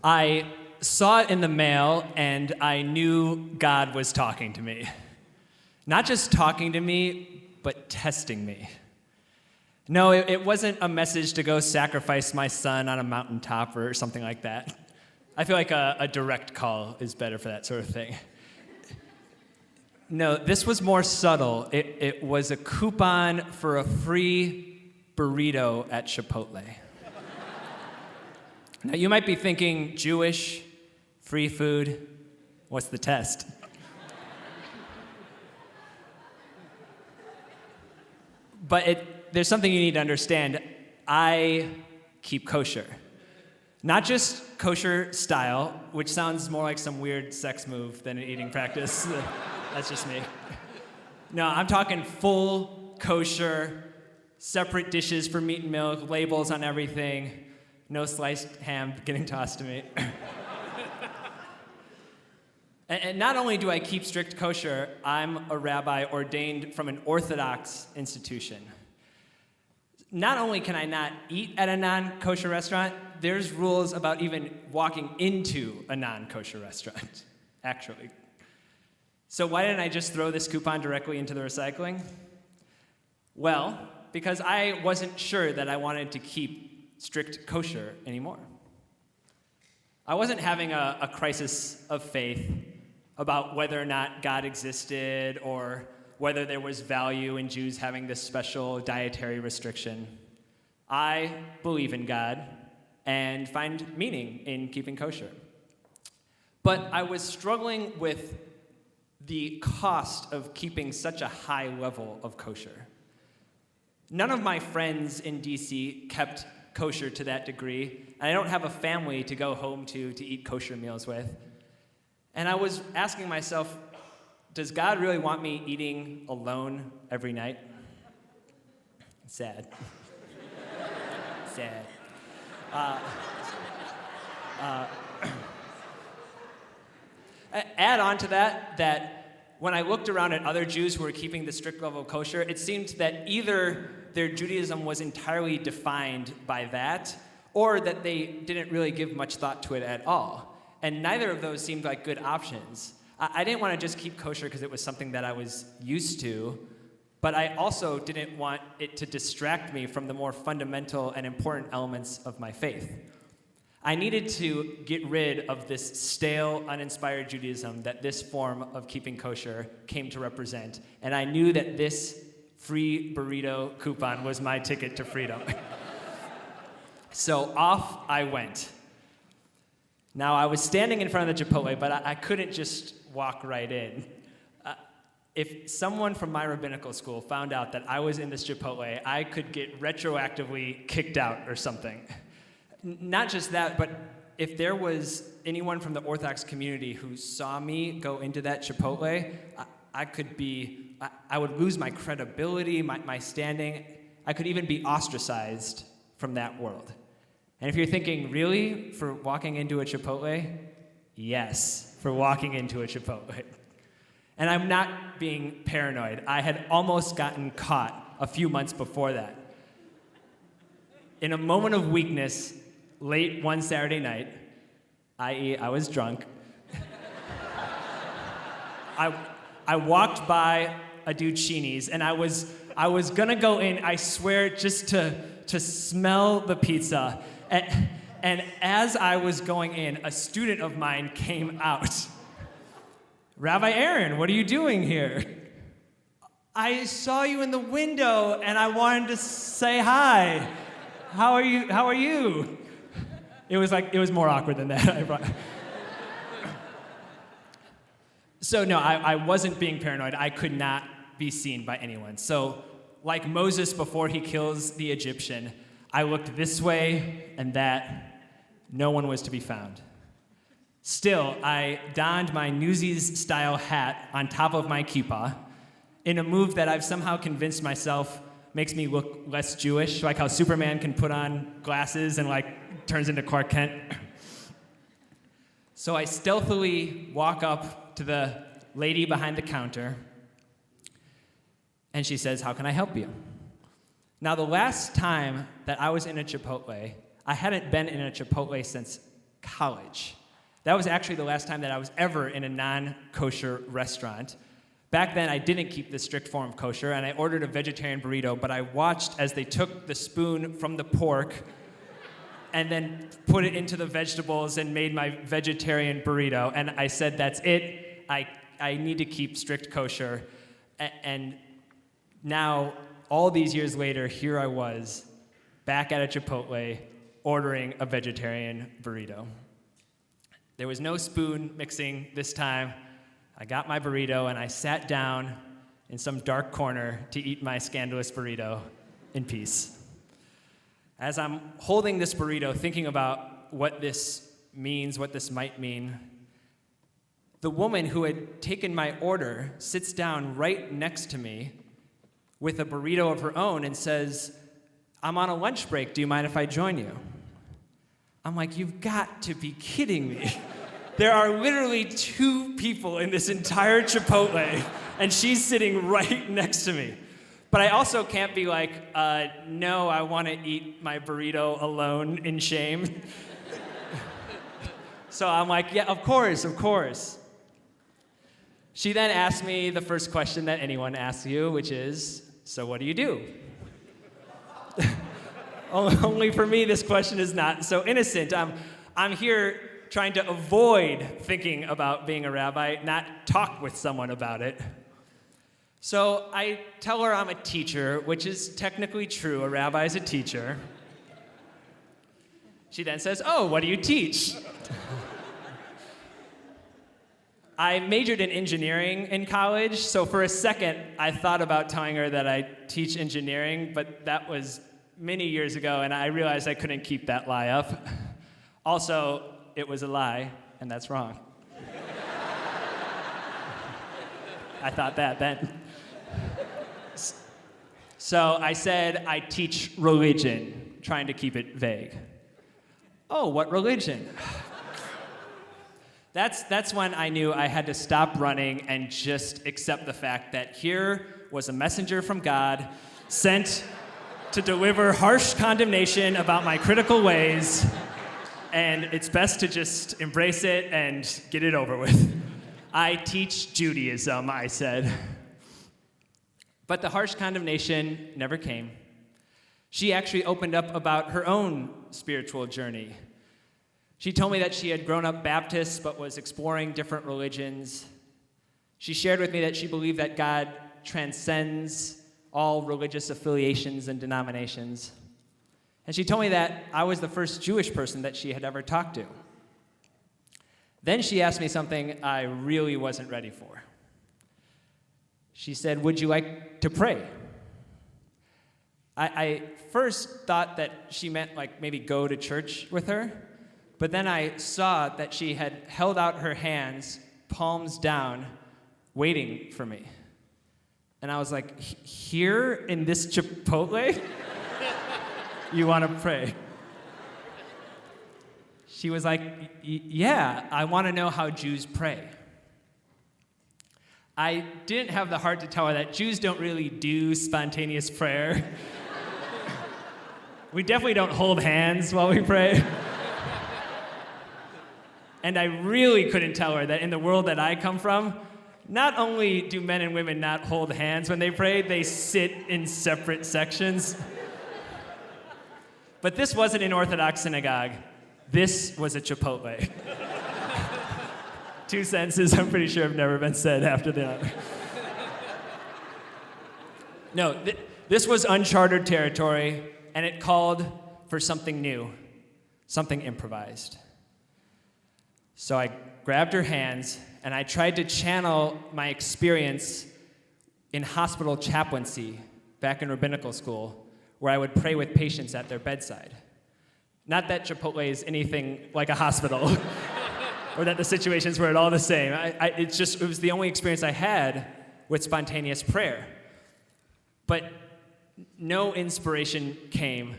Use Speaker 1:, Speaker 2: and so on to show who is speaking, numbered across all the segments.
Speaker 1: I saw it in the mail, and I knew God was talking to me. Not just talking to me, but testing me. No, it wasn't a message to go sacrifice my son on a mountaintop or something like that. I feel like a direct call is better for that sort of thing. No, this was more subtle. It was a coupon for a free burrito at Chipotle. Now, you might be thinking, Jewish, free food, what's the test? But there's something you need to understand. I keep kosher. Not just kosher style, which sounds more like some weird sex move than an eating practice. That's just me. No, I'm talking full kosher, separate dishes for meat and milk, labels on everything, no sliced ham getting tossed to me. And not only do I keep strict kosher, I'm a rabbi ordained from an Orthodox institution. Not only can I not eat at a non-kosher restaurant, there's rules about even walking into a non-kosher restaurant, actually. So why didn't I just throw this coupon directly into the recycling? Well, because I wasn't sure that I wanted to keep strict kosher anymore. I wasn't having a crisis of faith about whether or not God existed or whether there was value in Jews having this special dietary restriction. I believe in God and find meaning in keeping kosher. But I was struggling with the cost of keeping such a high level of kosher. None of my friends in DC kept kosher to that degree, and I don't have a family to go home to eat kosher meals with. And I was asking myself, does God really want me eating alone every night? Sad. Sad. Add on to that when I looked around at other Jews who were keeping the strict level of kosher, it seemed that either their Judaism was entirely defined by that, or that they didn't really give much thought to it at all. And neither of those seemed like good options. I didn't want to just keep kosher because it was something that I was used to, but I also didn't want it to distract me from the more fundamental and important elements of my faith. I needed to get rid of this stale, uninspired Judaism that this form of keeping kosher came to represent, and I knew that this free burrito coupon was my ticket to freedom. So off I went. Now, I was standing in front of the Chipotle, but I couldn't just walk right in. If someone from my rabbinical school found out that I was in this Chipotle, I could get retroactively kicked out or something. Not just that, but if there was anyone from the Orthodox community who saw me go into that Chipotle, I would lose my credibility, my standing. I could even be ostracized from that world. And if you're thinking, really, for walking into a Chipotle? Yes, for walking into a Chipotle. And I'm not being paranoid. I had almost gotten caught a few months before that. In a moment of weakness, late one Saturday night, i.e. I was drunk, I walked by a dude Sheenie's, and I was gonna go in, I swear, just to smell the pizza. And as I was going in, a student of mine came out. Rabbi Aaron, what are you doing here? I saw you in the window and I wanted to say hi. How are you? It was more awkward than that. So no, I wasn't being paranoid. I could not be seen by anyone. So like Moses before he kills the Egyptian, I looked this way and that. No one was to be found. Still, I donned my Newsies-style hat on top of my kippah in a move that I've somehow convinced myself makes me look less Jewish, like how Superman can put on glasses and turns into Clark Kent. So I stealthily walk up to the lady behind the counter, and she says, "How can I help you?" Now, the last time that I was in a Chipotle, I hadn't been in a Chipotle since college. That was actually the last time that I was ever in a non-kosher restaurant. Back then, I didn't keep the strict form of kosher, and I ordered a vegetarian burrito, but I watched as they took the spoon from the pork and then put it into the vegetables and made my vegetarian burrito. And I said, that's it. I need to keep strict kosher. And now, all these years later, here I was, back at a Chipotle, ordering a vegetarian burrito. There was no spoon mixing this time. I got my burrito and I sat down in some dark corner to eat my scandalous burrito in peace. As I'm holding this burrito, thinking about what this means, what this might mean, the woman who had taken my order sits down right next to me with a burrito of her own and says, I'm on a lunch break, do you mind if I join you? I'm like, you've got to be kidding me. There are literally 2 people in this entire Chipotle, and she's sitting right next to me. But I also can't be like, no, I want to eat my burrito alone in shame. So I'm like, yeah, of course, of course. She then asked me the first question that anyone asks you, which is, so what do you do? Only for me, this question is not so innocent. I'm here trying to avoid thinking about being a rabbi, not talk with someone about it. So I tell her I'm a teacher, which is technically true. A rabbi is a teacher. She then says, oh, what do you teach? I majored in engineering in college, so for a second, I thought about telling her that I teach engineering, but that was many years ago, and I realized I couldn't keep that lie up. Also, it was a lie, and that's wrong. I thought that then. So I said I teach religion, trying to keep it vague. Oh, what religion? That's when I knew I had to stop running and just accept the fact that here was a messenger from God sent to deliver harsh condemnation about my critical ways, and it's best to just embrace it and get it over with. I teach Judaism, I said. But the harsh condemnation never came. She actually opened up about her own spiritual journey. She told me that she had grown up Baptist but was exploring different religions. She shared with me that she believed that God transcends all religious affiliations and denominations. And she told me that I was the first Jewish person that she had ever talked to. Then she asked me something I really wasn't ready for. She said, would you like to pray? I first thought that she meant like maybe go to church with her, but then I saw that she had held out her hands, palms down, waiting for me. And I was like, here in this Chipotle? You want to pray? She was like, yeah, I want to know how Jews pray. I didn't have the heart to tell her that Jews don't really do spontaneous prayer. We definitely don't hold hands while we pray. And I really couldn't tell her that in the world that I come from, not only do men and women not hold hands when they pray, they sit in separate sections. But this wasn't an Orthodox synagogue. This was a Chipotle. 2 sentences I'm pretty sure have never been said after that. No, this was uncharted territory, and it called for something new, something improvised. So I grabbed her hands, and I tried to channel my experience in hospital chaplaincy back in rabbinical school, where I would pray with patients at their bedside. Not that Chipotle is anything like a hospital, or that the situations were at all the same. It was the only experience I had with spontaneous prayer. But no inspiration came,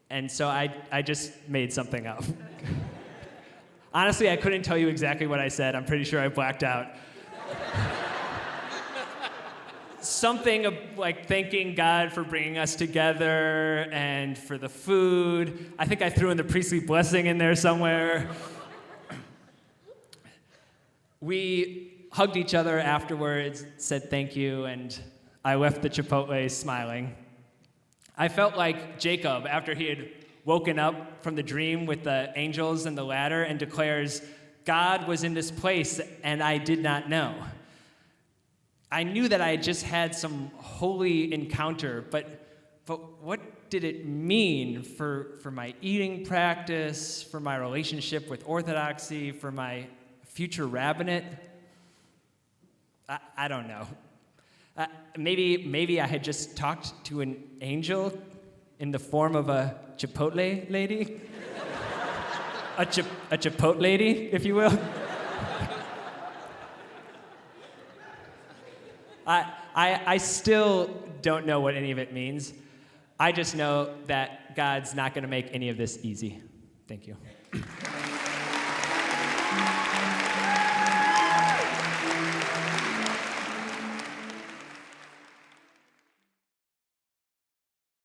Speaker 1: and so I just made something up. Honestly, I couldn't tell you exactly what I said. I'm pretty sure I blacked out. Something like thanking God for bringing us together and for the food. I think I threw in the priestly blessing in there somewhere. We hugged each other afterwards, said thank you, and I left the Chipotle smiling. I felt like Jacob after he had woken up from the dream with the angels and the ladder and declares, God was in this place and I did not know. I knew that I had just had some holy encounter, but what did it mean for my eating practice, for my relationship with Orthodoxy, for my future rabbinate? I don't know. Maybe I had just talked to an angel in the form of a Chipotle lady, a Chipotle lady, if you will. I still don't know what any of it means. I just know that God's not going to make any of this easy. Thank you.